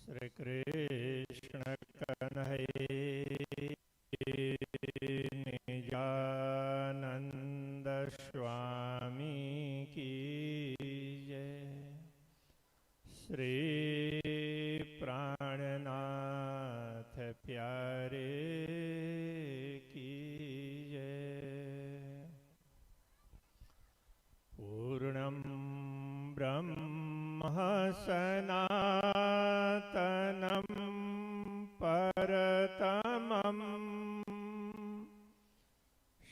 श्री कृष्ण कन्हैया निजानंद स्वामी की जय। श्री प्राणनाथ प्यारे की जय। पूर्णं ब्रह्म सनातनं परतमं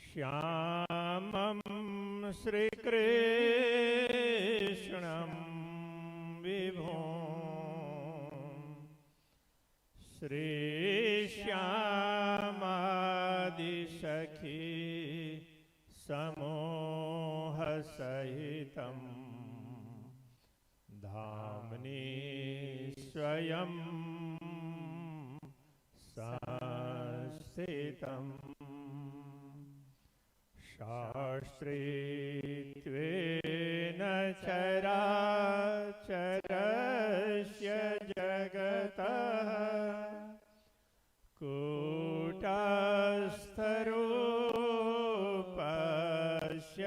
श्यामं श्रीकृष्णं विभुं श्रीश्यामादिसखी समूहसहितं धाम्नि स्वयं संस्थितं शास्त्रीत्वेन चराचरस्य जगतः कूटस्थरूपस्य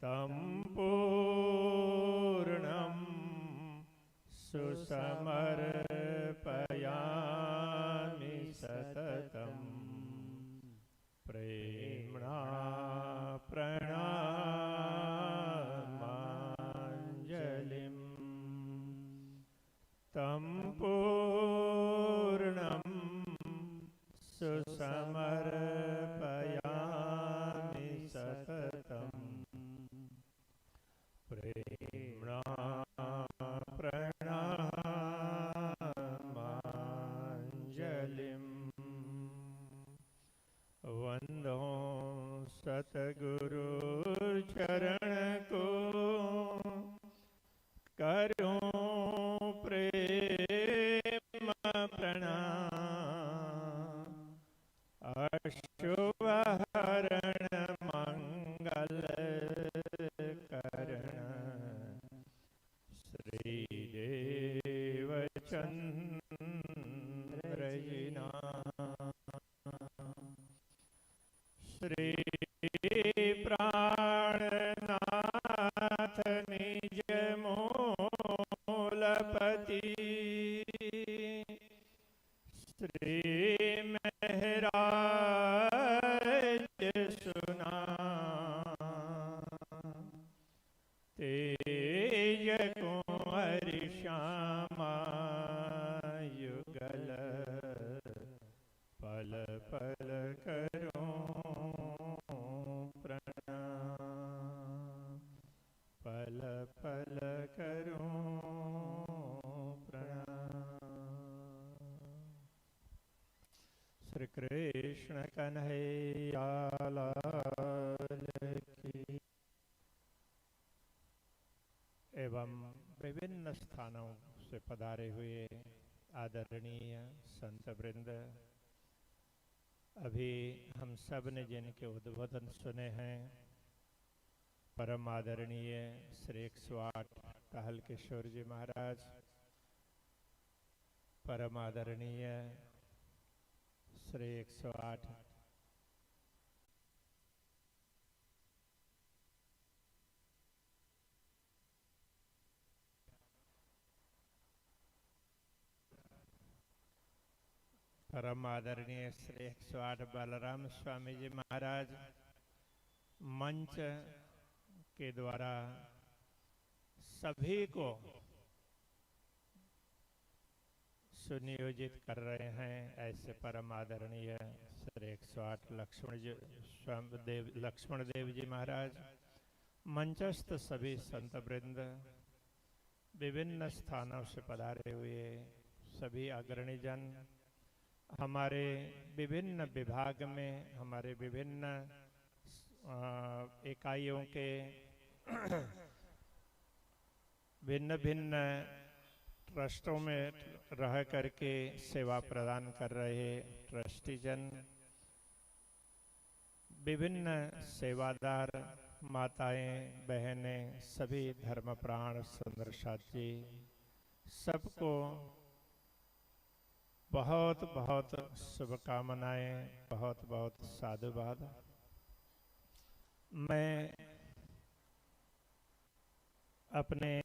तं पूर्णं सुसमर्पयामि सततं प्रेम्णा प्रणामाञ्जलिं तं पूर्णं सुसमर्पयामि सततं प्रेम्णा प्रणामाञ्जलिं वन्दो सतगुरुचरण को करो प्रेम प्रणाम अशुभहरण मंगल करण श्रीदेवचंद्र जिना श्री प्राणनाथ निज मूलपति श्री महराज सुना तेज कुंवर श्यामा युगल पल पल करो प्रणाम पल पल करो प्रणाम। श्री कृष्ण कन्हैया लाल की। एवं विभिन्न स्थानों से पधारे हुए आदरणीय संत वृंद, अभी हम सब ने जिनके उद्बोधन सुने हैं, परम आदरणीय श्री 108 टहल किशोर जी महाराज, परम आदरणीय श्री 108 परम आदरणीय श्री 108 बलराम स्वामी जी महाराज मंच के द्वारा सभी को सुनियोजित कर रहे हैं, ऐसे परम आदरणीय श्री 108 लक्ष्मण देव जी महाराज, मंचस्थ सभी संत वृंद, विभिन्न स्थानों से पधारे हुए सभी अग्रणी जन, हमारे विभिन्न विभाग में हमारे विभिन्न इकाइयों के भिन्न भिन्न ट्रस्टों में रह करके सेवा प्रदान कर रहे ट्रस्टी जन, विभिन्न सेवादार माताएं बहनें, सभी धर्मप्राण सुंदर साथी, सबको बहुत बहुत शुभकामनाएं, बहुत बहुत साधुवाद। मैं अपने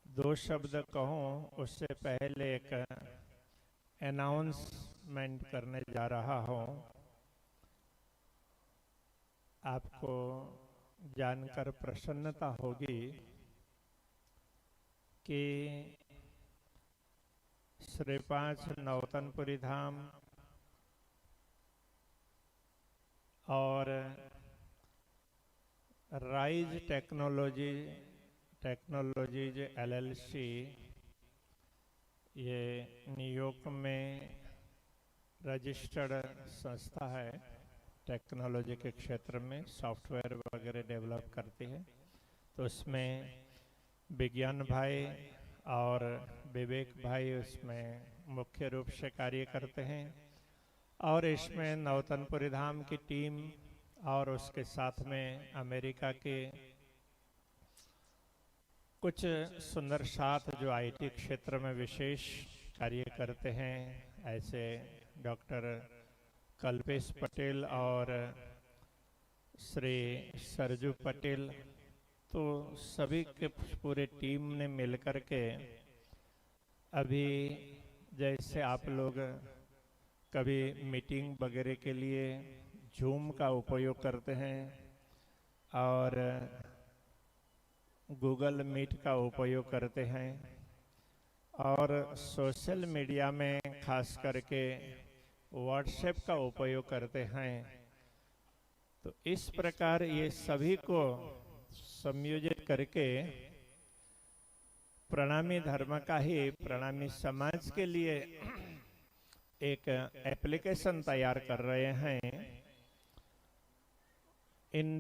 दो शब्द कहूं उससे पहले एक अनाउंसमेंट करने जा रहा हूं। आपको जानकर प्रसन्नता होगी कि श्री 5 नौतनपुरी धाम और राइज टेक्नोलॉजीज LLC ये न्यूयॉर्क में रजिस्टर्ड संस्था है। टेक्नोलॉजी के क्षेत्र में सॉफ्टवेयर वगैरह डेवलप करती है। तो उसमें विज्ञान भाई और विवेक भाई उसमें मुख्य रूप से कार्य करते हैं। और इसमें नौतनपुरी धाम की टीम और उसके साथ में अमेरिका के कुछ सुंदर साथ जो IT क्षेत्र में विशेष कार्य करते हैं, ऐसे डॉक्टर कल्पेश पटेल और श्री सरजू पटेल, तो सभी के पूरे टीम ने मिलकर के अभी जैसे आप लोग कभी मीटिंग वगैरह के लिए जूम का उपयोग करते हैं और गूगल मीट का उपयोग करते हैं और सोशल मीडिया में खास करके व्हाट्सएप का उपयोग करते हैं, तो इस प्रकार ये सभी को संयोजित करके प्रणामी धर्म का ही प्रणामी समाज के लिए एक एप्लीकेशन तैयार कर रहे हैं। इन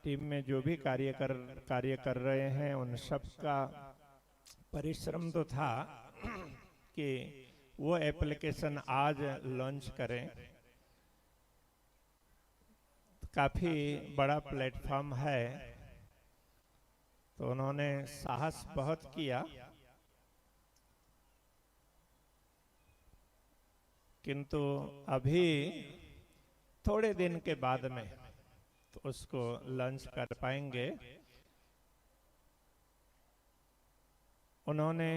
टीम में जो भी कार्य कर रहे हैं उन सब का परिश्रम तो था कि वो एप्लीकेशन आज लॉन्च करें। काफी बड़ा प्लेटफॉर्म है, तो उन्होंने साहस बहुत किया, किंतु अभी थोड़े दिन के बाद में तो उसको लॉन्च कर पाएंगे। उन्होंने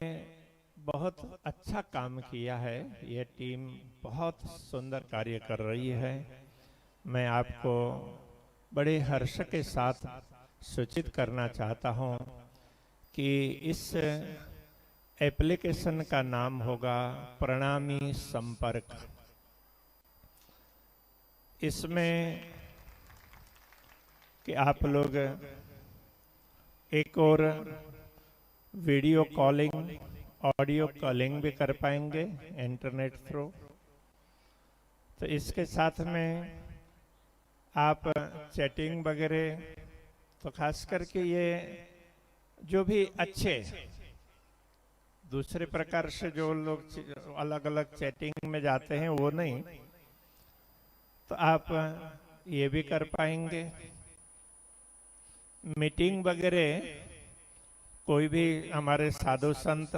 बहुत अच्छा काम किया है, ये टीम बहुत सुंदर कार्य कर रही है। मैं आपको बड़े हर्ष के साथ सूचित करना चाहता हूं कि इस एप्लीकेशन का नाम होगा प्रणामी संपर्क। इसमें कि आप लोग एक और वीडियो कॉलिंग, ऑडियो कॉलिंग भी कर पाएंगे इंटरनेट थ्रू। तो इसके साथ में आप चैटिंग वगैरह, तो खास करके ये जो भी अच्छे दूसरे प्रकार से जो लोग अलग अलग चैटिंग में जाते हैं वो नहीं, तो आप ये भी कर पाएंगे। मीटिंग वगैरह कोई भी हमारे साधु संत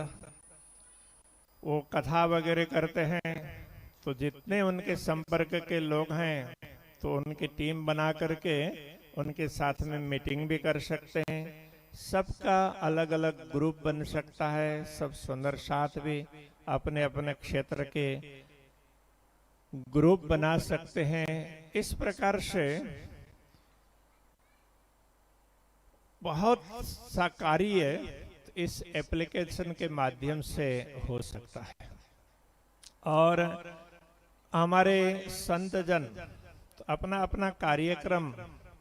वो कथा वगैरह करते हैं, तो जितने उनके संपर्क के लोग हैं तो उनकी टीम बना करके उनके साथ में मीटिंग भी कर सकते हैं। सबका अलग अलग ग्रुप बन सकता है। सब सुंदर साथ भी अपने अपने क्षेत्र के ग्रुप बना सकते हैं। इस प्रकार से बहुत सा कार्य इस एप्लीकेशन के माध्यम से हो सकता है। और हमारे संत जन तो अपना अपना कार्यक्रम,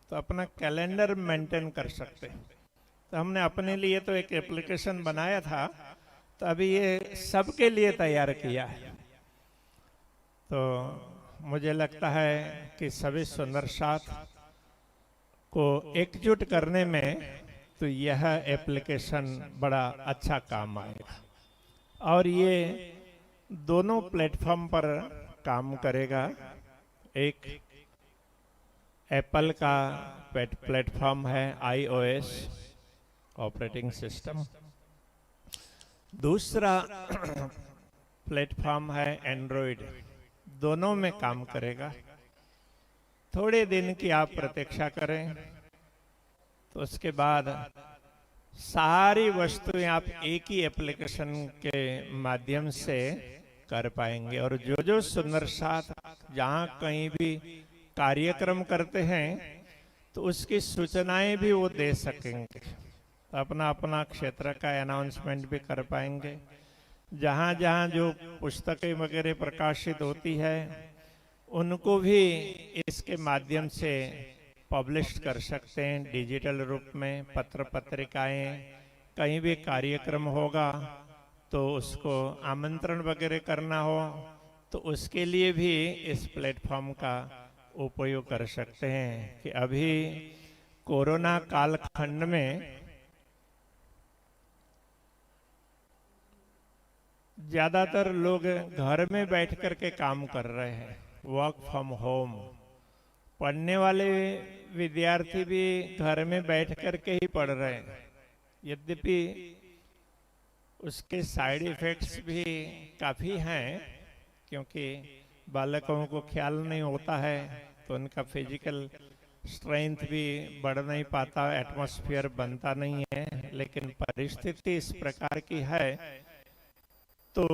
तो अपना कैलेंडर मेंटेन कर सकते हैं। तो हमने अपने लिए तो एक एप्लीकेशन बनाया था, तो अभी ये सबके लिए तैयार किया है। तो मुझे लगता है कि सभी सुंदर साथ को एकजुट करने में तो यह एप्लीकेशन बड़ा अच्छा काम आएगा। और ये दोनों प्लेटफॉर्म पर काम करेगा। एक एप्पल का प्लेटफॉर्म है iOS, ऑपरेटिंग सिस्टम। दूसरा प्लेटफॉर्म है एंड्रॉयड, दोनों में काम करेगा। थोड़े दिन की आप प्रतीक्षा करें तो उसके बाद सारी वस्तुएं आप एक ही एप्लीकेशन के माध्यम से कर पाएंगे। और जो जो सुंदर साथ जहां कहीं भी कार्यक्रम करते हैं तो उसकी सूचनाएं भी वो दे सकेंगे, तो अपना अपना क्षेत्र का अनाउंसमेंट भी कर पाएंगे। जहां जहां जो पुस्तकें वगैरह प्रकाशित होती है उनको भी इसके माध्यम से पब्लिश कर सकते हैं डिजिटल रूप में। पत्र पत्रिकाएं, कहीं भी कार्यक्रम होगा तो उसको आमंत्रण वगैरह करना हो तो उसके लिए भी इस प्लेटफॉर्म का उपयोग कर सकते हैं। कि अभी कोरोना कालखंड में ज्यादातर लोग घर में बैठ कर के काम कर रहे हैं, वर्क फ्रॉम होम। पढ़ने वाले विद्यार्थी भी घर में बैठ कर के ही पढ़ रहे हैं, यद्यपि उसके साइड इफेक्ट्स भी काफी हैं, क्योंकि बालकों को ख्याल नहीं होता है तो उनका फिजिकल स्ट्रेंथ भी बढ़ नहीं पाता, एटमॉस्फेयर बनता नहीं है। लेकिन परिस्थिति इस प्रकार की है तो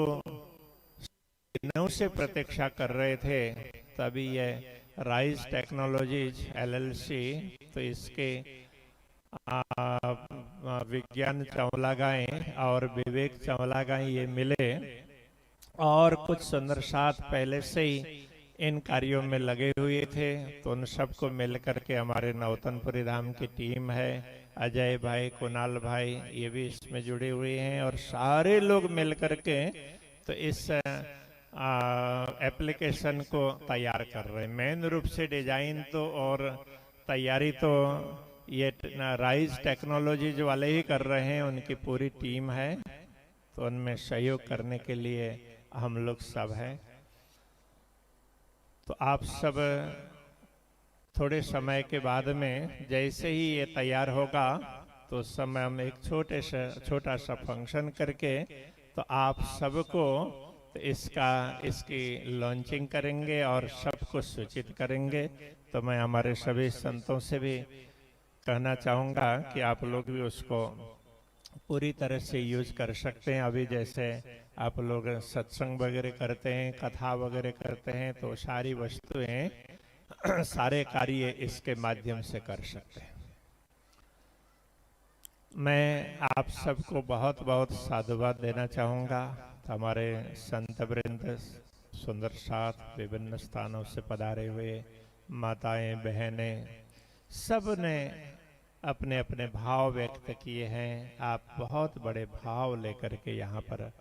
दिनों से प्रतीक्षा कर रहे थे, तभी ये राइज टेक्नोलॉजीज एलएलसी तो इसके विज्ञान चमलागाएं और विवेक चमलागाएं ये मिले और कुछ सुंदर साथ पहले से ही इन कार्यों में लगे हुए थे। तो उन सबको मिलकर के हमारे नौतनपुरी धाम की टीम है, अजय भाई, कुणाल भाई, ये भी इसमें जुड़े हुए हैं और सारे लोग मिलकर के तो इस एप्लीकेशन को तैयार कर रहे हैं। मेन रूप से डिजाइन तो और तैयारी तो ये राइज टेक्नोलॉजीज वाले ही कर रहे हैं, उनकी पूरी टीम है। तो उनमें सहयोग करने के लिए हम लोग सब हैं। तो आप सब थोड़े समय के बाद में जैसे ही ये तैयार होगा तो उस समय हम एक छोटा सा फंक्शन करके तो आप सबको तो इसकी लॉन्चिंग करेंगे और सबको सूचित करेंगे। तो मैं हमारे सभी संतों से भी कहना चाहूँगा कि आप लोग भी उसको पूरी तरह से यूज कर सकते हैं। अभी जैसे आप लोग सत्संग वगैरह करते हैं, कथा वगैरह करते हैं, तो सारी वस्तुएं सारे कार्य इसके माध्यम से कर सकते हैं। मैं आप सबको बहुत बहुत साधुवाद देना चाहूँगा। हमारे संत वृंद सुंदर साथ विभिन्न स्थानों से पधारे हुए माताएं, बहनें, सब ने अपने अपने भाव व्यक्त किए हैं। आप बहुत बड़े भाव लेकर के यहाँ पर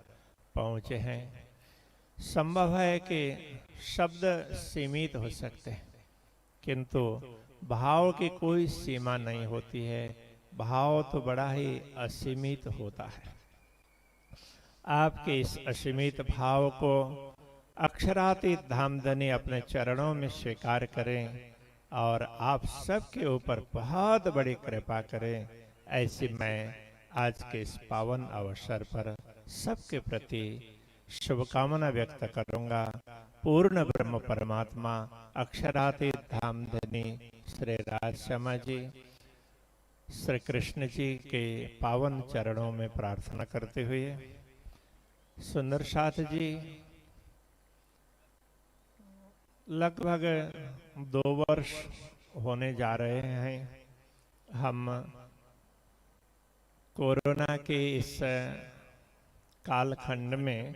पहुँचे हैं। संभव है कि शब्द सीमित हो सकते हैं, किंतु भाव की कोई सीमा नहीं होती है। भाव तो बड़ा ही असीमित होता है। आपके इस असीमित भाव को अक्षरातीत धामधनी अपने चरणों में स्वीकार करें और आप सबके ऊपर बहुत बड़ी कृपा करें, ऐसी मैं आज के इस पावन अवसर पर सबके प्रति शुभकामना व्यक्त करूंगा। पूर्ण ब्रह्म परमात्मा अक्षरातीत धामधनी श्री राजश्यामा जी, श्री कृष्ण जी के पावन चरणों में प्रार्थना करते हुए सुंदर साथ जी लगभग 2 वर्ष होने जा रहे हैं। हम कोरोना के इस कालखंड में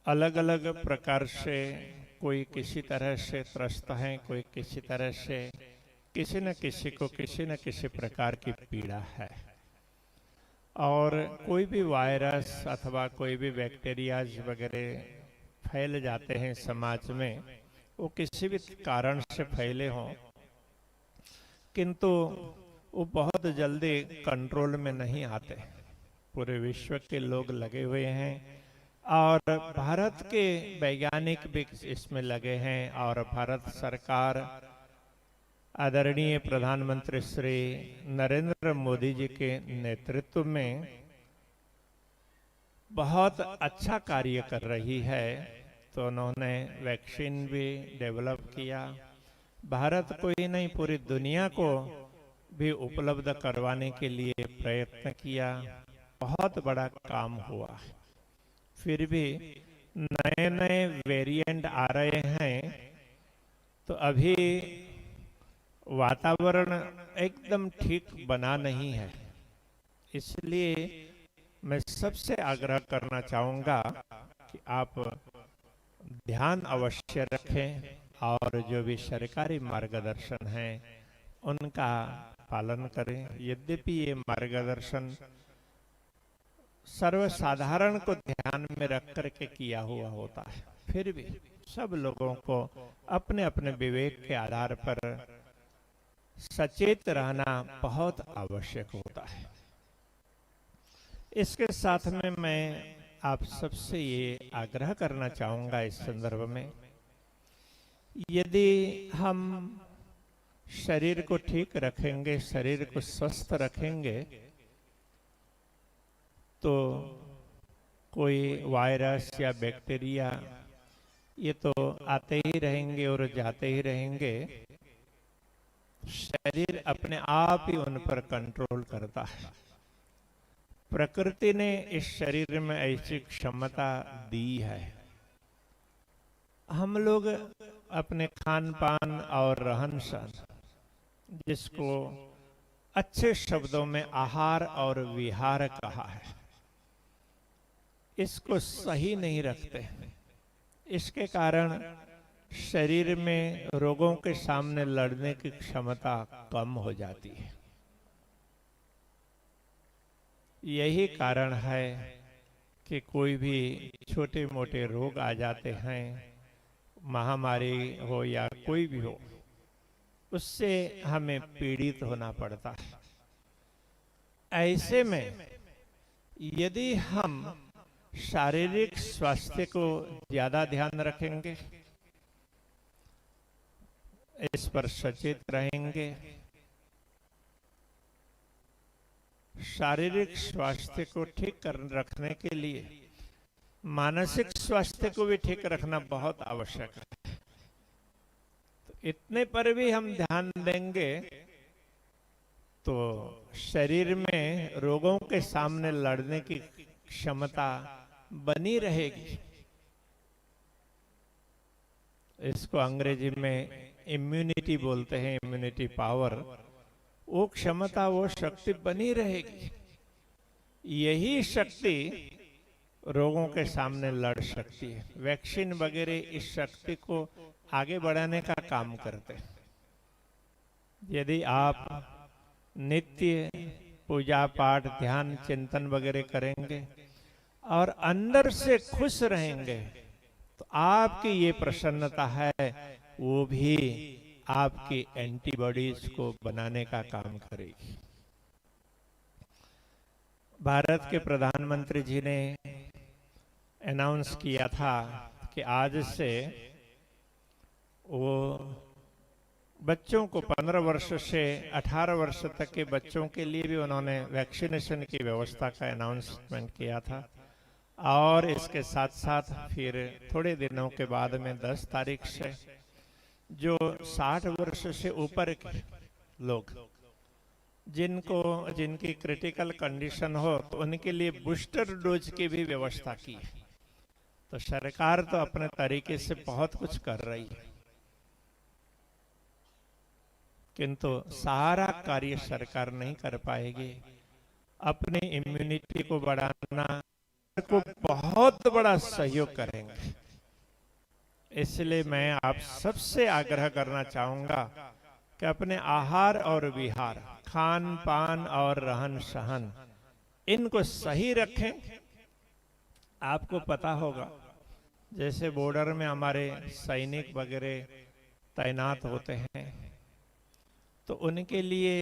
अलग अलग प्रकार से कोई किसी तरह से त्रस्त हैं, कोई किसी तरह से किसी न किसी को किसी न किसी प्रकार की पीड़ा है। और कोई भी वायरस अथवा कोई भी बैक्टीरियाज वगैरह फैल जाते हैं समाज में, वो किसी भी कारण से फैले हों, किंतु वो बहुत जल्दी कंट्रोल में नहीं आते। पूरे विश्व के लोग लगे हुए हैं और भारत के वैज्ञानिक भी इसमें लगे हैं और भारत सरकार आदरणीय प्रधानमंत्री श्री नरेंद्र मोदी जी के नेतृत्व में बहुत अच्छा कार्य कर रही है। तो उन्होंने वैक्सीन भी डेवलप किया, भारत को ही नहीं पूरी दुनिया को भी उपलब्ध करवाने के लिए प्रयत्न किया। बहुत बड़ा काम हुआ। फिर भी नए नए वेरिएंट आ रहे हैं, तो अभी वातावरण एकदम ठीक बना नहीं है। इसलिए मैं सबसे आग्रह करना चाहूंगा कि आप ध्यान अवश्य रखें और जो भी सरकारी मार्गदर्शन है उनका पालन करें। यद्यपि ये मार्गदर्शन सर्वसाधारण को ध्यान में रख करके किया हुआ होता है, फिर भी सब लोगों को अपने अपने विवेक के आधार पर सचेत रहना बहुत आवश्यक होता है। इसके साथ में मैं आप सबसे ये आग्रह करना चाहूंगा इस संदर्भ में, यदि हम शरीर को ठीक रखेंगे, शरीर को स्वस्थ रखेंगे, तो कोई वायरस या बैक्टीरिया ये तो आते ही रहेंगे और जाते ही रहेंगे। शरीर अपने आप ही उन पर कंट्रोल करता है। प्रकृति ने इस शरीर में ऐसी क्षमता दी है। हम लोग अपने खान पान और रहन सहन, जिसको अच्छे शब्दों में आहार और विहार कहा है, इसको सही नहीं रखते। इसके कारण शरीर में रोगों के सामने लड़ने की क्षमता कम हो जाती है। यही कारण है कि कोई भी छोटे मोटे रोग आ जाते हैं, महामारी हो या कोई भी हो, उससे हमें पीड़ित होना पड़ता है। ऐसे में यदि हम शारीरिक स्वास्थ्य को ज्यादा ध्यान रखेंगे, इस पर सचेत रहेंगे, शारीरिक स्वास्थ्य को ठीक कर रखने के लिए मानसिक स्वास्थ्य को भी ठीक रखना बहुत आवश्यक है। तो इतने पर भी हम ध्यान देंगे तो शरीर में रोगों के सामने लड़ने की क्षमता बनी रहेगी। इसको अंग्रेजी में इम्यूनिटी बोलते हैं, इम्यूनिटी पावर। वो क्षमता, वो शक्ति बनी रहेगी। यही शक्ति रोगों के सामने लड़ सकती है। वैक्सीन वगैरह इस शक्ति को आगे बढ़ाने का काम करते हैं। यदि आप नित्य पूजा पाठ, ध्यान, चिंतन वगैरह करेंगे और अंदर से खुश रहेंगे, तो आपकी ये प्रसन्नता है, वो भी आपकी एंटीबॉडीज को बनाने का काम करेगी। भारत के प्रधानमंत्री जी ने अनाउंस किया था कि आज से वो बच्चों को 15 वर्ष से 18 वर्ष तक के बच्चों के लिए भी उन्होंने वैक्सीनेशन की व्यवस्था का अनाउंसमेंट किया था। और इसके साथ साथ फिर थोड़े दिनों के बाद में 10 तारीख से जो 60 वर्ष से ऊपर के लोग, जिनकी क्रिटिकल कंडीशन हो, तो उनके लिए बूस्टर डोज की भी व्यवस्था की है। तो सरकार तो अपने तरीके से बहुत कुछ कर रही है, किंतु सारा कार्य सरकार नहीं कर पाएगी। अपनी इम्यूनिटी को बढ़ाना को बहुत बड़ा सहयोग करेंगे। इसलिए मैं आप सबसे आग्रह करना चाहूंगा कि अपने आहार और विहार, खान पान और रहन सहन, इनको सही रखें। आपको पता होगा, जैसे बॉर्डर में हमारे सैनिक वगैरह तैनात होते हैं, तो उनके लिए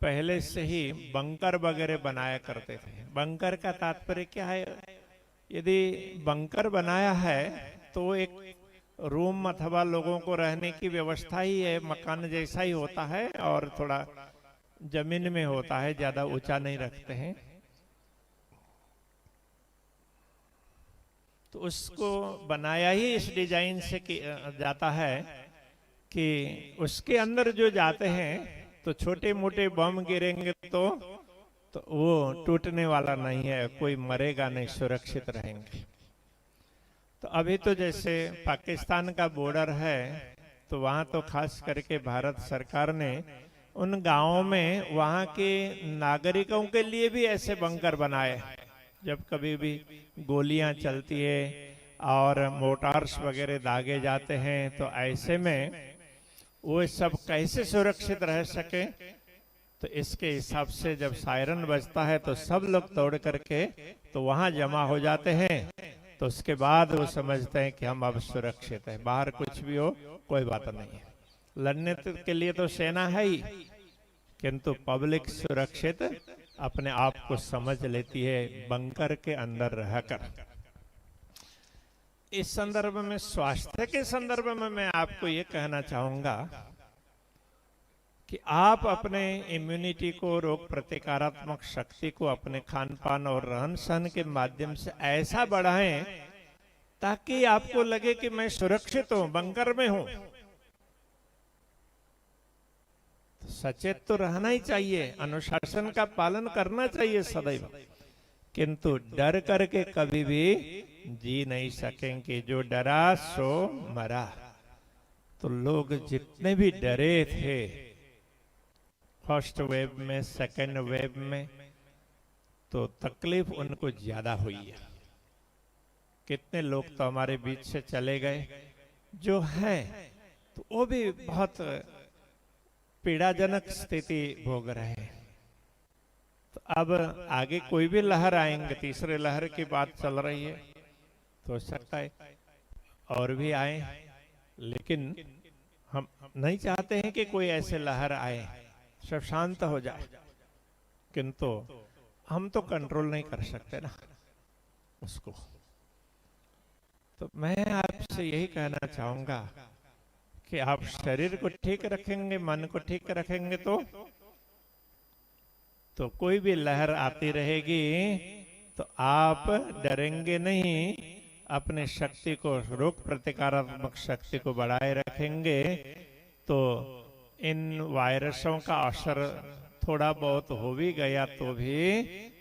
पहले से ही बंकर वगैरह बनाया करते थे। बंकर का तात्पर्य क्या है? यदि बंकर बनाया है तो एक रूम अथवा लोगों को रहने की व्यवस्था ही है, मकान जैसा ही होता है और थोड़ा जमीन में होता है, ज्यादा ऊंचा नहीं रखते हैं। तो उसको बनाया ही इस डिजाइन से जाता है कि उसके अंदर जो जाते हैं तो छोटे मोटे बम गिरेंगे तो वो टूटने वाला नहीं है, कोई मरेगा नहीं, सुरक्षित रहेंगे। तो अभी तो जैसे पाकिस्तान का बॉर्डर है तो वहां तो खास करके भारत सरकार ने उन गांवों में वहां के नागरिकों के लिए भी ऐसे बंकर बनाए। जब कभी भी गोलियां चलती है और मोटार्स वगैरह दागे जाते हैं तो ऐसे में वो सब कैसे सुरक्षित रह सके, तो इसके हिसाब से जब सायरन बजता है तो सब लोग दौड़ करके तो वहां जमा हो जाते हैं। तो उसके बाद वो समझते हैं कि हम अब सुरक्षित हैं, बाहर कुछ भी हो कोई बात नहीं है। लड़ने के लिए तो सेना है ही, किंतु पब्लिक सुरक्षित अपने आप को समझ लेती है बंकर के अंदर रहकर। इस संदर्भ में, स्वास्थ्य के संदर्भ में मैं आपको ये कहना चाहूंगा कि आप अपने इम्यूनिटी को, रोग प्रतिकारात्मक शक्ति को अपने खान पान और रहन सहन के माध्यम से ऐसा बढ़ाएं ताकि आपको लगे कि मैं सुरक्षित हूं, बंकर में हूं। सचेत तो रहना ही चाहिए, अनुशासन का पालन करना चाहिए सदैव, किंतु डर करके कभी भी जी नहीं सकेंगे। जो डरा सो मरा। तो लोग जितने भी डरे थे फर्स्ट वेव में, सेकेंड वेव में, तो तकलीफ उनको ज्यादा हुई है। कितने लोग तो हमारे बीच से चले गए जो हैं, तो वो भी बहुत पीड़ाजनक स्थिति भोग रहे हैं। तो अब आगे कोई भी लहर आएंगे, तीसरे लहर की बात चल रही है, तो हो सकता है और भी आए, लेकिन हम नहीं चाहते हैं कि कोई ऐसे लहर आए, सब शांत हो जाए। किंतु हम तो कंट्रोल नहीं कर सकते ना उसको। तो मैं आपसे यही कहना चाहूंगा कि आप शरीर को ठीक रखेंगे, मन को ठीक रखेंगे तो कोई भी लहर आती रहेगी तो आप डरेंगे नहीं, अपने शक्ति को, रोग प्रतिकारात्मक शक्ति को बढ़ाए रखेंगे तो इन वायरसों का असर थोड़ा बहुत हो भी गया तो भी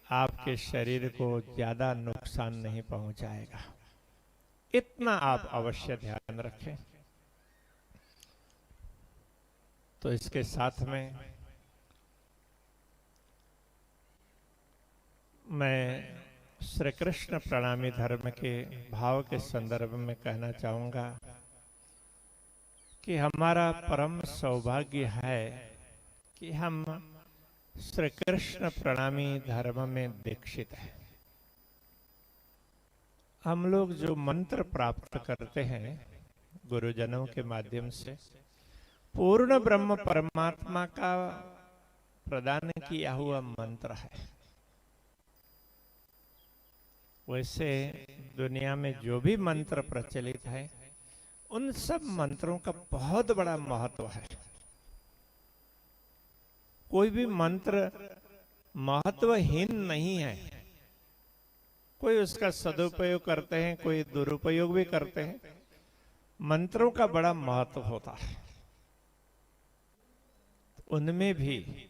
आपके शरीर को ज्यादा नुकसान नहीं पहुंचाएगा। इतना आप अवश्य ध्यान रखें। तो इसके साथ में मैं श्री कृष्ण प्रणामी धर्म के भाव के संदर्भ में कहना चाहूंगा कि हमारा परम सौभाग्य है कि हम श्री कृष्ण प्रणामी धर्म में दीक्षित हैं। हम लोग जो मंत्र प्राप्त करते हैं गुरुजनों के माध्यम से, पूर्ण ब्रह्म परमात्मा का प्रदान किया हुआ मंत्र है। वैसे दुनिया में जो भी मंत्र प्रचलित है उन सब मंत्रों का बहुत बड़ा महत्व है। कोई भी मंत्र महत्वहीन नहीं है। कोई उसका सदुपयोग करते हैं, कोई दुरुपयोग भी करते हैं। मंत्रों का बड़ा महत्व होता है। उनमें भी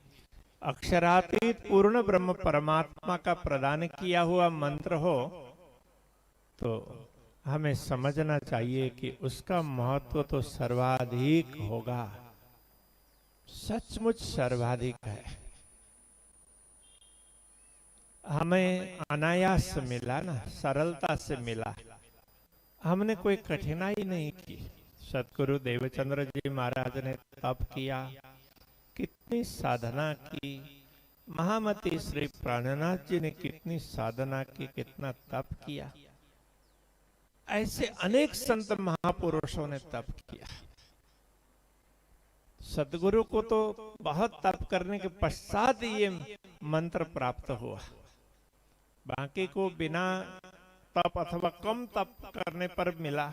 अक्षरातीत पूर्ण ब्रह्म परमात्मा का प्रदान किया हुआ मंत्र हो तो हमें समझना चाहिए कि उसका महत्व तो सर्वाधिक होगा, सचमुच सर्वाधिक है। हमें अनायास मिला ना, सरलता से मिला, हमने कोई कठिनाई नहीं की। सतगुरु देवचंद्र जी महाराज ने तप किया, कितनी साधना की। महामती श्री प्राणनाथ जी ने कितनी साधना की, कितना तप किया। ऐसे अनेक संत महापुरुषों ने तप किया। सतगुरु को तो बहुत तप करने के पश्चात ये मंत्र प्राप्त हुआ। बाकी को बिना तप अथवा कम तप करने पर मिला।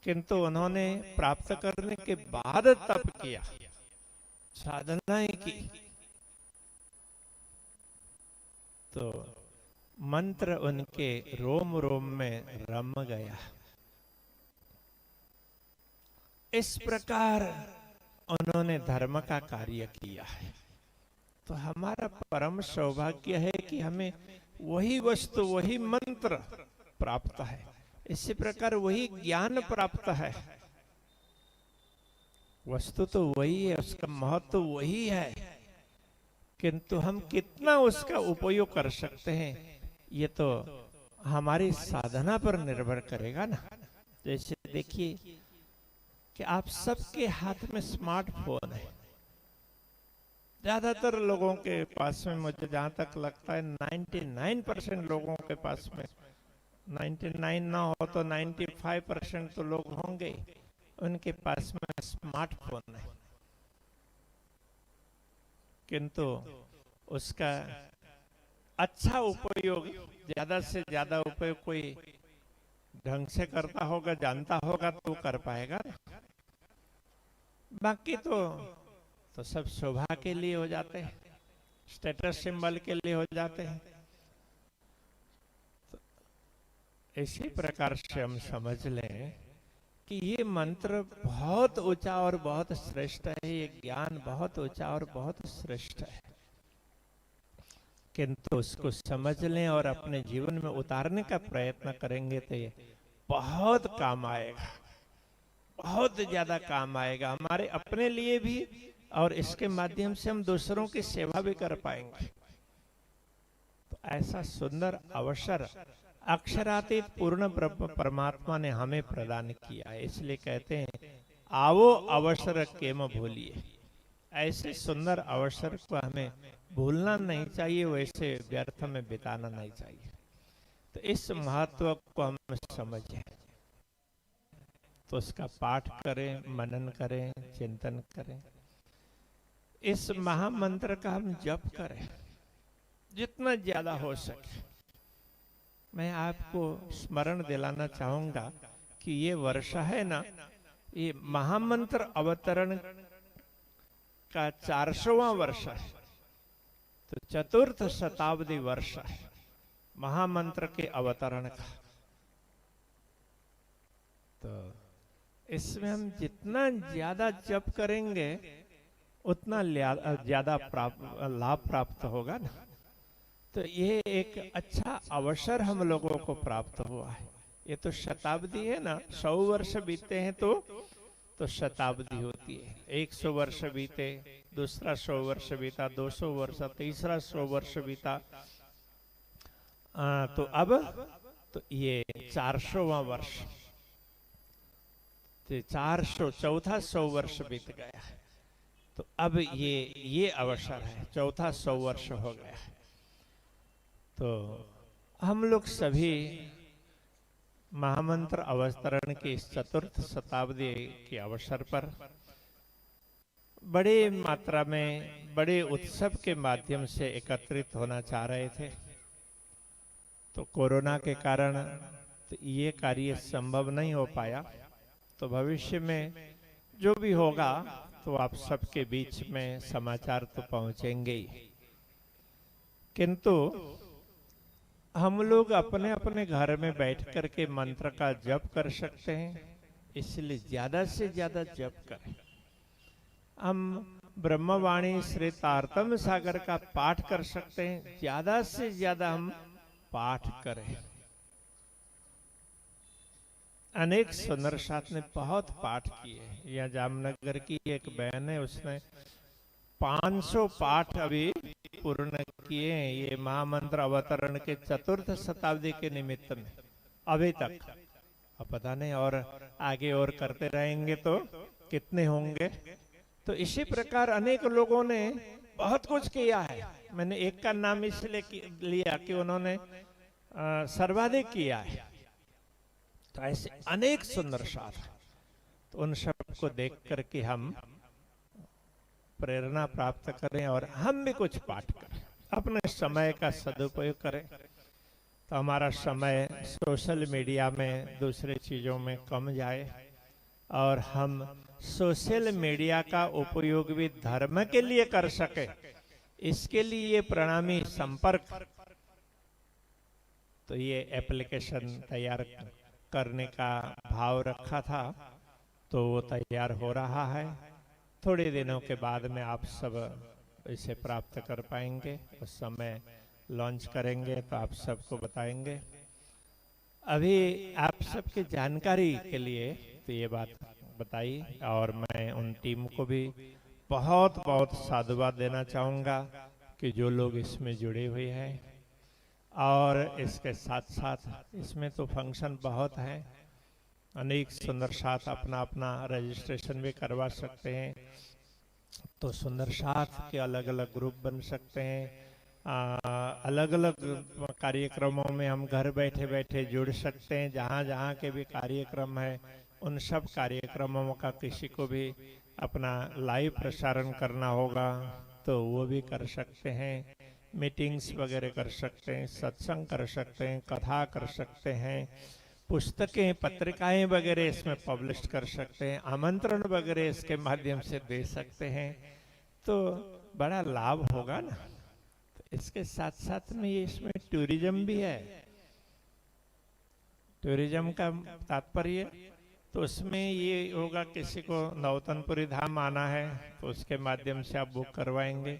किंतु उन्होंने प्राप्त करने के बाद तप किया, साधनाएं की, तो मंत्र उनके रोम रोम में रम गया। इस प्रकार उन्होंने धर्म का कार्य किया है। तो हमारा परम सौभाग्य है कि हमें वही वस्तु, वही मंत्र प्राप्त है। इसी प्रकार वही ज्ञान प्राप्त है। वस्तु तो वही है, उसका महत्व वही है, किंतु हम कितना उसका उपयोग कर सकते हैं ये तो हमारी साधना पर निर्भर करेगा ना। जैसे देखिए कि आप सबके हाथ में स्मार्टफोन है। ज्यादातर लोगों के पास में, मुझे जहां तक लगता है 99% लोगों के पास में, 99 ना हो तो 95% तो लोग होंगे, उनके पास में स्मार्टफोन है। किंतु उसका अच्छा उपयोग, ज्यादा से ज्यादा उपयोग कोई ढंग से करता होगा, जानता होगा तो कर पाएगा ना। बाकी तो सब शोभा के लिए हो जाते हैं, स्टेटस सिंबल के लिए हो जाते हैं। तो इसी प्रकार से हम समझ लें कि ये मंत्र बहुत ऊंचा और बहुत श्रेष्ठ है, ये ज्ञान बहुत ऊंचा और बहुत श्रेष्ठ है। किंतु उसको समझ लें और अपने जीवन में उतारने का प्रयत्न करेंगे तो ये बहुत काम आएगा, बहुत ज्यादा काम आएगा हमारे अपने लिए भी, और इसके माध्यम से हम दूसरों की सेवा भी कर पाएंगे। तो ऐसा सुंदर अवसर अक्षरातीत पूर्ण ब्रह्म परमात्मा ने हमें प्रदान किया है। इसलिए कहते हैं आवो अवसर केम भूलिए। ऐसे सुंदर अवसर को हमें भूलना नहीं चाहिए, वैसे व्यर्थ में बिताना नहीं चाहिए। तो इस महत्व को हम समझें, तो उसका पाठ करें, मनन करें, चिंतन करें। इस महामंत्र का हम जप करें जितना ज्यादा हो सके। मैं आपको स्मरण दिलाना चाहूंगा कि ये वर्ष है ना, ये महामंत्र अवतरण का 400वां वर्ष है। तो चतुर्थ शताब्दी वर्ष है महामंत्र के अवतरण का। तो इसमें हम जितना ज्यादा जप करेंगे उतना ज्यादा लाभ प्राप्त होगा ना। तो ये एक अच्छा अवसर हम लोगों को प्राप्त हुआ है। ये तो शताब्दी है ना, 100 वर्ष बीते हैं तो शताब्दी होती है। 100 वर्ष बीते, दूसरा 100 वर्ष बीता, 200 वर्ष, तीसरा 100 वर्ष बीता, तो अब तो ये 400वां वर्ष, 400 चौथा 100 वर्ष बीत गया है। तो अब ये अवसर है, चौथा 100 वर्ष हो गया है। तो हम लोग सभी महामंत्र अवतरण के इस चतुर्थ शताब्दी के अवसर पर बड़े मात्रा में, बड़े उत्सव के माध्यम से एकत्रित होना चाह रहे थे। तो कोरोना के कारण तो ये कार्य संभव नहीं हो पाया। तो भविष्य में जो भी होगा तो आप सबके बीच में समाचार तो पहुंचेंगे ही। किंतु हम लोग अपने अपने घर में बैठ करके मंत्र का जप कर सकते हैं, इसलिए ज्यादा से ज्यादा जप करें। हम ब्रह्मवाणी श्री तारतम्य सागर का पाठ कर सकते हैं, ज्यादा से ज्यादा हम पाठ करें। अनेक सुंदर साथ ने बहुत पाठ किए। यह जामनगर की एक बहन है, उसने 500 पाठ अभी पूर्ण किए हैं ये महामंत्र अवतरण के चतुर्थ शताब्दी के निमित्त में अभी तक। अब पता नहीं और आगे और करते रहेंगे तो कितने होंगे। तो इसी प्रकार अनेक लोगों ने बहुत कुछ किया है। मैंने एक का नाम इसलिए लिया कि उन्होंने सर्वाधिक किया है। तो ऐसे अनेक सुंदर साथ, तो उन सबको देख करके हम प्रेरणा प्राप्त करें और हम भी कुछ पाठ करें, अपने समय का सदुपयोग करें। तो हमारा समय सोशल मीडिया में, दूसरे चीजों में कम जाए और हम सोशल मीडिया का उपयोग भी धर्म के लिए कर सके, इसके लिए ये प्रणामी संपर्क, तो ये एप्लीकेशन तैयार करने का भाव रखा था, तो वो तैयार हो रहा है। थोड़े दिनों के बाद में आप सब इसे प्राप्त कर पाएंगे, उस समय लॉन्च करेंगे तो आप सबको बताएंगे। अभी आप सबकी जानकारी के लिए तो ये बात बताई, और मैं उन टीम को भी बहुत बहुत साधुवाद देना चाहूँगा कि जो लोग इसमें जुड़े हुए हैं। और इसके साथ साथ इसमें तो फंक्शन बहुत हैं, अनेक सुंदर साथ अपना अपना रजिस्ट्रेशन भी करवा सकते हैं। तो सुंदर साथ के अलग अलग ग्रुप बन सकते हैं, अलग अलग कार्यक्रमों में हम घर बैठे बैठे जुड़ सकते हैं। जहाँ जहाँ के भी कार्यक्रम है, उन सब कार्यक्रमों का किसी को भी अपना लाइव प्रसारण करना होगा तो वो भी कर सकते हैं। मीटिंग्स वगैरह कर सकते हैं, सत्संग कर सकते हैं, कथा कर सकते हैं, पुस्तकें पत्रिकाएं वगैरह इसमें पब्लिश कर सकते हैं, आमंत्रण वगैरह इसके माध्यम से दे सकते हैं, तो बड़ा लाभ होगा ना। तो इसके साथ साथ में ये इसमें टूरिज्म भी है। टूरिज्म का तात्पर्य तो उसमें ये होगा, किसी को नौतनपुरी धाम आना है तो उसके माध्यम से आप बुक करवाएंगे,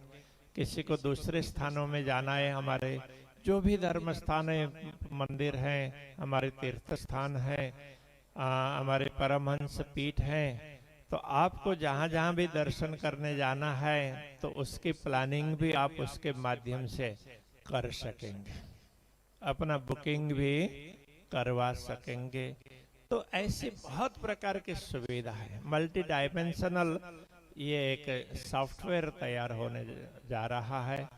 किसी को दूसरे स्थानों में जाना है, हमारे जो भी धर्म स्थान है, मंदिर हैं, हमारे तीर्थ स्थान है, हमारे परमहंस पीठ हैं, तो आपको जहाँ जहाँ भी दर्शन करने जाना है तो उसकी प्लानिंग भी आप उसके माध्यम से कर सकेंगे, अपना बुकिंग भी करवा सकेंगे। तो ऐसी बहुत प्रकार की सुविधा है। मल्टी डायमेंशनल ये एक सॉफ्टवेयर तैयार होने जा रहा है,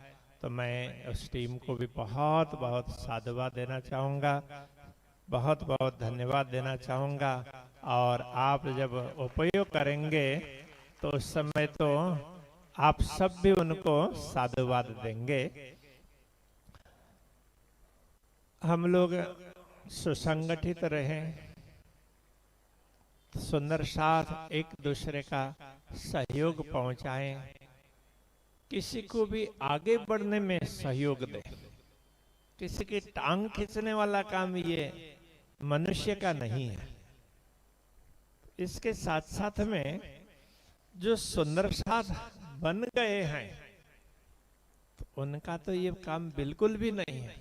तो मैं उस टीम को भी बहुत बहुत साधुवाद देना चाहूँगा, बहुत बहुत धन्यवाद देना चाहूँगा। और आप जब उपयोग करेंगे तो उस समय तो आप सब भी उनको साधुवाद देंगे। हम लोग सुसंगठित रहें, सुंदर साथ एक दूसरे का सहयोग पहुंचाएं, किसी को भी आगे बढ़ने में सहयोग दें। किसी की टांग खींचने वाला काम ये मनुष्य का नहीं है। इसके साथ साथ में जो सुंदर साथ बन गए हैं तो उनका तो ये काम बिल्कुल भी नहीं है।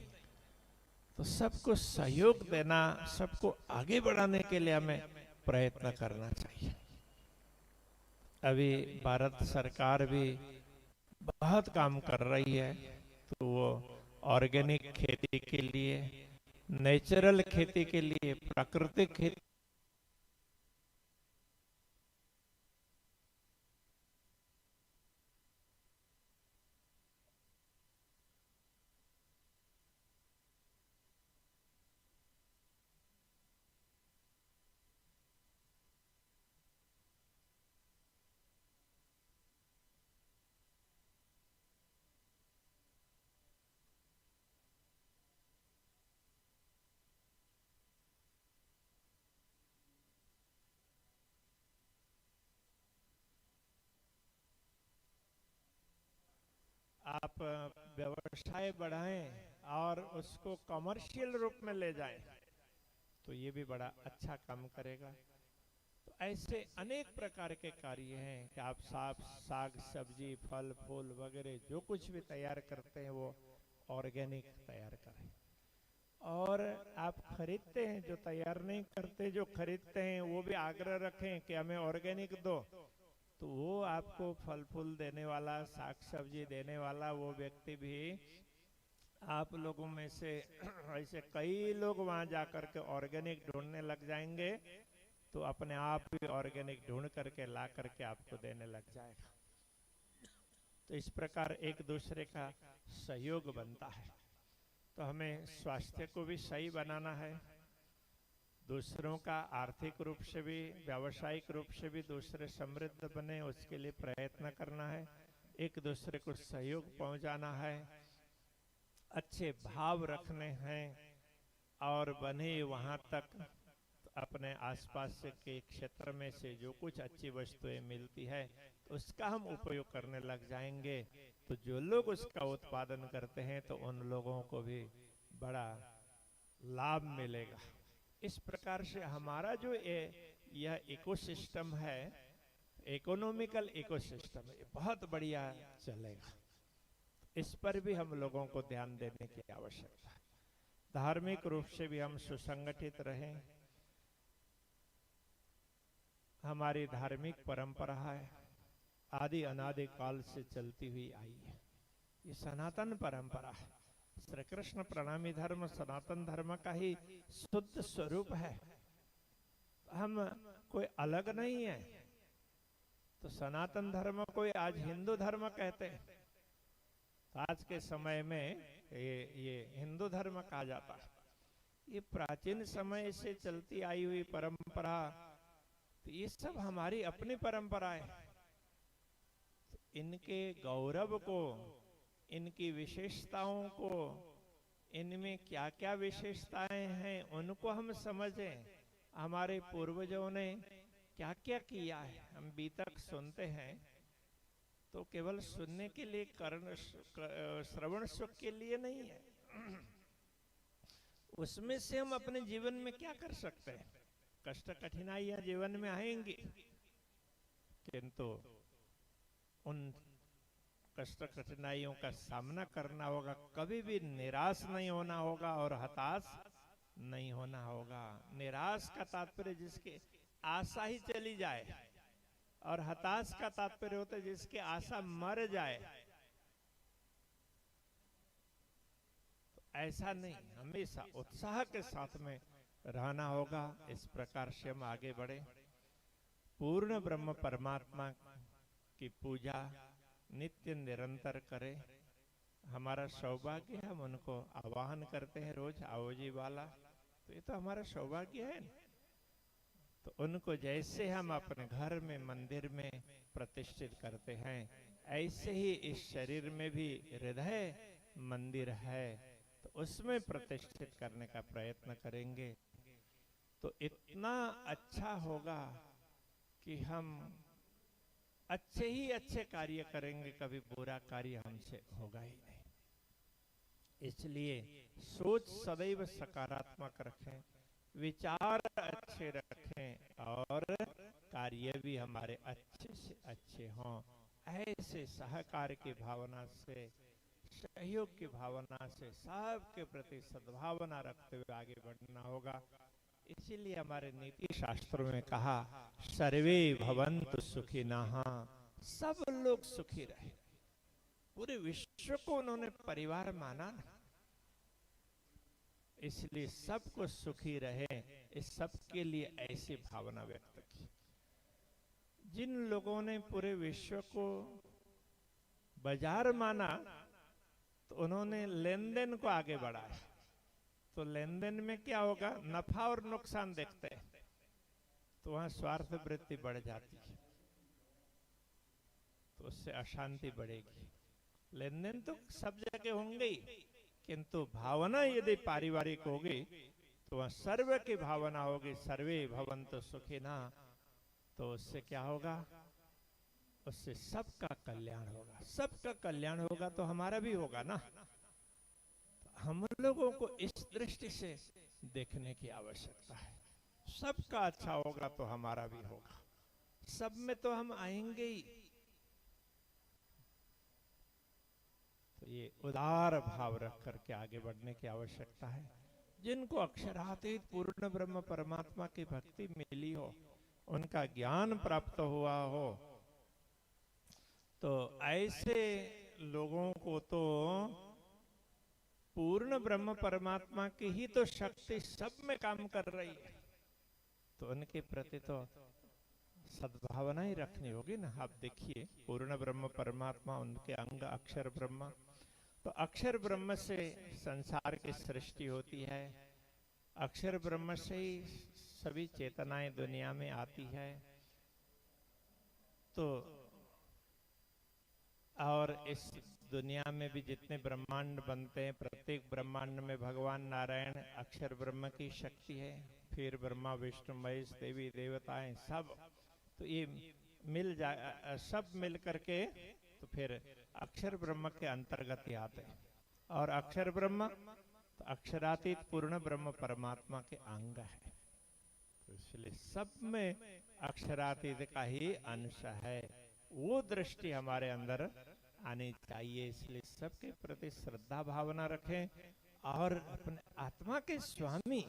तो सबको सहयोग देना, सबको आगे बढ़ाने के लिए हमें प्रयत्न करना चाहिए। अभी भारत सरकार भी बहुत काम कर रही है, तो वो ऑर्गेनिक खेती के लिए, नेचुरल खेती के लिए, प्राकृतिक खेती आप व्यवसाय बढ़ाएं और उसको कमर्शियल रूप में ले जाएं, तो ये भी बड़ा अच्छा काम करेगा। तो ऐसे अनेक प्रकार के कार्य हैं कि आप साग सब्जी फल फूल वगैरह जो कुछ भी तैयार करते हैं वो ऑर्गेनिक तैयार करें। और आप खरीदते हैं, जो तैयार नहीं करते, जो खरीदते हैं वो भी आग्रह रखें कि हमें ऑर्गेनिक दो, तो वो आपको फल फूल देने वाला, साग सब्जी देने वाला वो व्यक्ति भी आप लोगों में से ऐसे कई लोग वहां जाकर के ऑर्गेनिक ढूंढने लग जाएंगे, तो अपने आप भी ऑर्गेनिक ढूंढ करके ला करके आपको देने लग जाएगा। तो इस प्रकार एक दूसरे का सहयोग बनता है। तो हमें स्वास्थ्य को भी सही बनाना है, दूसरों का आर्थिक रूप से भी, व्यावसायिक रूप से भी दूसरे समृद्ध बने, उसके लिए प्रयत्न करना है, एक दूसरे को सहयोग पहुंचाना है, अच्छे भाव रखने हैं और बने वहां तक। तो अपने आसपास के क्षेत्र में से जो कुछ अच्छी वस्तुएं मिलती है उसका हम उपयोग करने लग जाएंगे, तो जो लोग उसका उत्पादन करते हैं तो उन लोगों को भी बड़ा लाभ मिलेगा। इस प्रकार से हमारा जो यह इकोसिस्टम है, इकोनॉमिकल इकोसिस्टम, ये बहुत बढ़िया चलेगा। इस पर भी हम लोगों को ध्यान देने की आवश्यकता है। धार्मिक रूप से भी हम सुसंगठित रहें। हमारी धार्मिक परंपरा है, आदि अनादि काल से चलती हुई आई है। ये सनातन परंपरा है। श्री कृष्ण प्रणामी धर्म सनातन धर्म का ही शुद्ध स्वरूप है। हम कोई अलग नहीं है। तो सनातन धर्म को आज हिंदू धर्म कहते हैं। तो आज के समय में ये हिंदू धर्म कहा जाता है। ये प्राचीन समय से चलती आई हुई परंपरा, तो ये सब हमारी अपनी परंपराएं। तो इनके गौरव को, इनकी विशेषताओं को, इनमें क्या क्या विशेषताएं हैं उनको हम समझें। हमारे पूर्वजों ने क्या क्या किया है। हम बीतक सुनते हैं तो केवल सुनने के लिए, कर्ण श्रवण सुख के लिए नहीं है। उसमें से हम अपने जीवन में क्या कर सकते हैं। कष्ट कठिनाइयां जीवन में आएंगी, किंतु उन कष्ट कठिनाइयों का सामना करना होगा। कभी भी निराश नहीं होना होगा और हताश नहीं होना होगा। निराश का तात्पर्य जिसके आशा ही चली जाए, और हताश का तात्पर्य होता है जिसकी आशा मर जाए। तो ऐसा नहीं, हमेशा उत्साह के साथ में रहना होगा। इस प्रकार से हम आगे बढ़े, पूर्ण ब्रह्म परमात्मा की पूजा नित्य निरंतर करें। हमारा सौभाग्य है, हम उनको आवाहन करते हैं रोज, आओ जी वाला। तो ये तो हमारा सौभाग्य है। तो उनको जैसे हम अपने घर में, मंदिर में प्रतिष्ठित करते हैं, ऐसे ही इस शरीर में भी हृदय मंदिर है, तो उसमें प्रतिष्ठित करने का प्रयत्न करेंगे। तो इतना अच्छा होगा कि हम अच्छे ही अच्छे कार्य करेंगे, कभी बुरा कार्य हमसे होगा ही नहीं। इसलिए सोच सदैव सकारात्मक रखें, विचार अच्छे रखें और कार्य भी हमारे अच्छे से अच्छे हों। ऐसे सहकार की भावना से, सहयोग की भावना से, सबके प्रति सद्भावना रखते हुए आगे बढ़ना होगा। इसीलिए हमारे नीति शास्त्रों में कहा, सर्वे भवन्तु सुखिनः, सब लोग सुखी रहे। पूरे विश्व को उन्होंने परिवार माना ना, इसलिए सबको सुखी रहे, इस सब के लिए ऐसी भावना व्यक्त की। जिन लोगों ने पूरे विश्व को बाजार माना, तो उन्होंने लेन देन को आगे बढ़ाया। तो लेन देन में क्या होगा, नफा और नुकसान देखते हैं, तो वहां स्वार्थ वृत्ति बढ़ जाती है, तो उससे अशांति बढ़ेगी। लेन देन तो सब जगह होंगे ही, किंतु भावना यदि पारिवारिक होगी तो वह सर्व की भावना होगी, सर्वे भवन्तु सुखिनः। तो उससे क्या होगा, उससे सबका कल्याण होगा। सबका कल्याण होगा तो हमारा भी होगा ना। हम लोगों को इस दृष्टि से देखने की आवश्यकता है। सबका अच्छा होगा तो हमारा भी होगा। सब में तो हम आएंगे ही। तो ये उदार भाव रख करके आगे बढ़ने की आवश्यकता है। जिनको अक्षरातीत पूर्ण ब्रह्म परमात्मा की भक्ति मिली हो, उनका ज्ञान प्राप्त हुआ हो, तो ऐसे लोगों को तो पूर्ण ब्रह्म परमात्मा की ही तो शक्ति सब में काम कर रही है, तो उनके प्रति तो सद्भावना ही रखनी होगी ना। आप देखिए, पूर्ण ब्रह्म परमात्मा, उनके अंग अक्षर ब्रह्म, तो अक्षर ब्रह्म से संसार की सृष्टि होती है। अक्षर ब्रह्म से ही सभी चेतनाएं दुनिया में आती है। तो और इस दुनिया में भी जितने ब्रह्मांड बनते हैं, प्रत्येक ब्रह्मांड में भगवान नारायण अक्षर ब्रह्म की शक्ति है। फिर ब्रह्मा विष्णु महेश देवी देवताएं सब, तो ये सब मिल करके तो फिर अक्षर ब्रह्म के अंतर्गत ही आते हैं। और अक्षर ब्रह्म तो अक्षरातीत पूर्ण ब्रह्म परमात्मा के अंग है, तो इसलिए सब में अक्षरातीत का ही अंश है। वो दृष्टि हमारे अंदर आनी चाहिए। इसलिए सबके प्रति श्रद्धा भावना रखें और अपने आत्मा के स्वामी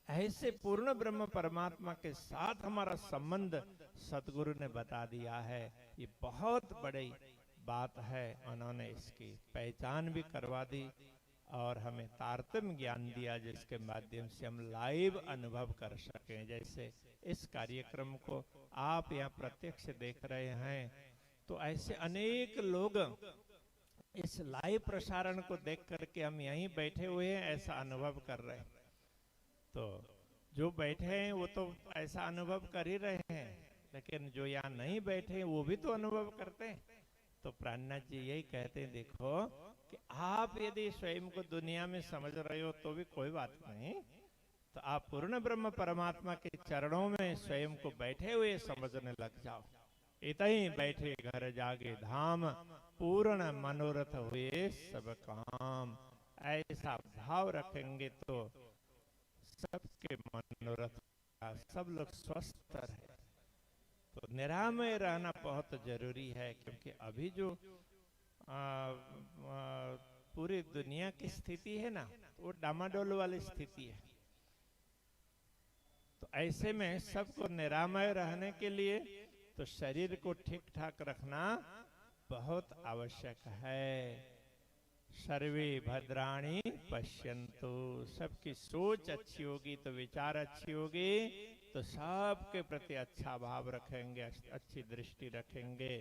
ऐसे पूर्ण ब्रह्म परमात्मा के साथ हमारा संबंध सतगुरु ने बता दिया है। ये बहुत बड़ी बात है। उन्होंने इसकी पहचान भी करवा दी और हमें तारतम्य ज्ञान दिया, जिसके माध्यम से हम लाइव अनुभव कर सकें। जैसे इस कार्यक्रम को आप यहाँ प्रत्यक्ष देख रहे हैं, तो ऐसे अनेक लोग इस लाइव प्रसारण को देख करके हम यहीं बैठे हुए हैं ऐसा अनुभव कर रहे हैं। तो जो बैठे हैं वो तो ऐसा अनुभव कर ही रहे हैं, लेकिन जो यहाँ नहीं बैठे हैं वो भी तो अनुभव करते हैं। तो प्राणनाथ जी यही कहते हैं, देखो कि आप यदि स्वयं को दुनिया में समझ रहे हो तो भी कोई बात नहीं, तो आप पूर्ण ब्रह्म परमात्मा के चरणों में स्वयं को बैठे हुए समझने लग जाओ। इतहीं बैठे घर जागे धाम, पूर्ण मनोरथ हुए सब काम। ऐसा भाव रखेंगे तो सबके मनोरथ, सब लोग स्वस्थ रहे। तो निरामय रहना बहुत जरूरी है, क्योंकि अभी जो पूरी दुनिया की स्थिति है ना, तो वो डामाडोल वाली स्थिति है। तो ऐसे में सबको निरामय रहने के लिए तो शरीर को ठीक ठाक रखना बहुत आवश्यक है। सर्वे भद्राणी पश्यन्तु, सबकी सोच अच्छी होगी तो विचार अच्छी होगी, तो सबके प्रति अच्छा भाव रखेंगे, अच्छी दृष्टि रखेंगे,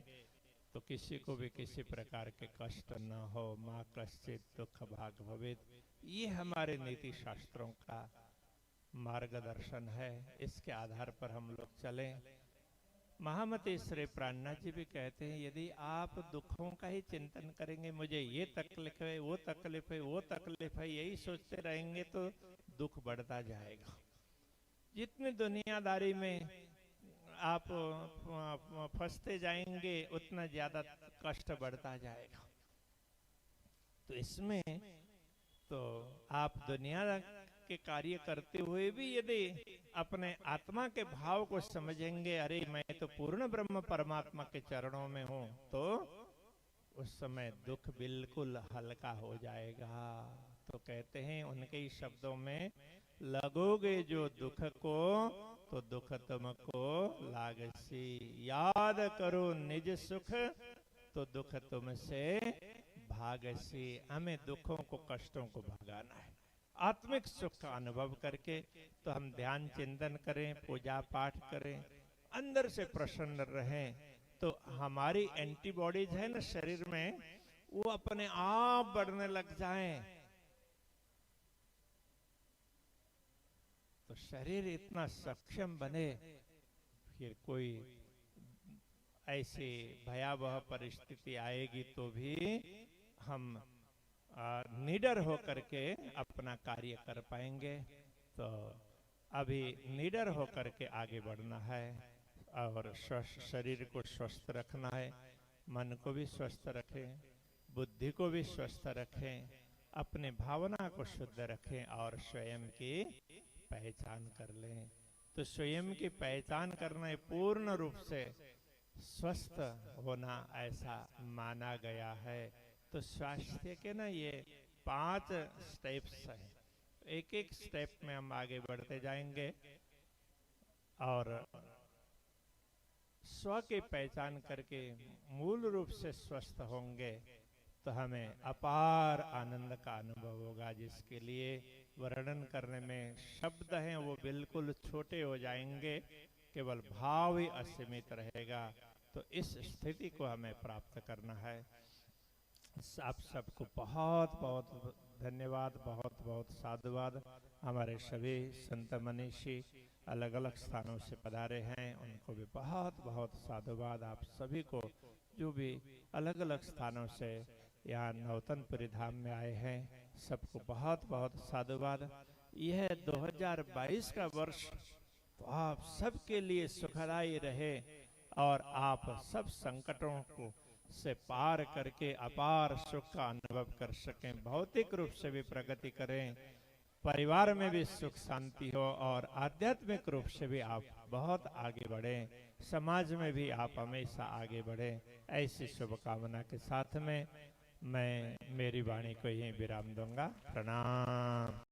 तो किसी को भी किसी प्रकार के कष्ट न हो। माँ कश्चित दुख भाग भवेत्, ये हमारे नीति शास्त्रों का मार्गदर्शन है। इसके आधार पर हम लोग चलें। महामती श्री प्राणनाथ जी भी कहते हैं, यदि आप दुखों का ही चिंतन करेंगे, मुझे ये तकलीफ है, वो तकलीफ है, वो तकलीफ है, यही सोचते रहेंगे तो दुख बढ़ता जाएगा। जितनी दुनियादारी में आप फंसते जाएंगे उतना ज्यादा कष्ट बढ़ता जाएगा। तो इसमें तो आप दुनिया के कार्य करते हुए भी यदि अपने आत्मा के भाव को समझेंगे, अरे मैं तो पूर्ण ब्रह्म परमात्मा के चरणों में हूं, तो उस समय दुख बिल्कुल हल्का हो जाएगा। तो कहते हैं उनके ही शब्दों में, लगोगे जो दुख को तो दुख तुमको लागसी, याद करो निज सुख तो दुख तुमसे भागसी। हमें दुखों को, कष्टों को भगाना है। आत्मिक सुख का अनुभव करके तो हम ध्यान चिंतन करें, पूजा पाठ करें, अंदर से प्रसन्न रहें, तो हमारी एंटीबॉडीज है ना शरीर में, वो अपने आप बढ़ने लग जाएं। तो शरीर इतना सक्षम बने, फिर कोई ऐसी भयावह परिस्थिति आएगी तो भी हम निडर होकर के अपना कार्य कर पाएंगे। तो अभी निडर होकर के आगे बढ़ना है और शरीर को स्वस्थ रखना है, मन को भी स्वस्थ रखें, बुद्धि को भी स्वस्थ रखें, अपने भावना को शुद्ध रखें और स्वयं की पहचान कर लें। तो स्वयं की पहचान करना पूर्ण रूप से स्वस्थ होना ऐसा माना गया है। तो स्वास्थ्य के ना ये 5 स्टेप्स हैं। एक एक स्टेप में हम आगे बढ़ते जाएंगे और स्व की पहचान करके मूल रूप से स्वस्थ होंगे, तो हमें अपार आनंद का अनुभव होगा, जिसके लिए वर्णन करने में शब्द हैं वो बिल्कुल छोटे हो जाएंगे, केवल भाव ही असीमित रहेगा। तो इस स्थिति को हमें प्राप्त करना है। आप सबको बहुत बहुत धन्यवाद, बहुत बहुत साधुवाद। हमारे सभी संत मनीषी अलग अलग स्थानों से पधारे हैं, उनको भी बहुत बहुत साधुवाद। आप सभी को जो भी अलग अलग स्थानों से यहाँ नौतनपुरी धाम में आए हैं, सबको बहुत बहुत साधुवाद। यह 2022 का वर्ष तो आप सबके लिए सुखदायी रहे और आप सब संकटों को से पार करके अपार सुख का अनुभव कर सकें, भौतिक रूप से भी प्रगति करें, परिवार में भी सुख शांति हो और आध्यात्मिक रूप से भी आप बहुत आगे बढ़ें, समाज में भी आप हमेशा आगे बढ़ें। ऐसी शुभकामना के साथ में मैं मेरी वाणी को यहीं विराम दूंगा। प्रणाम।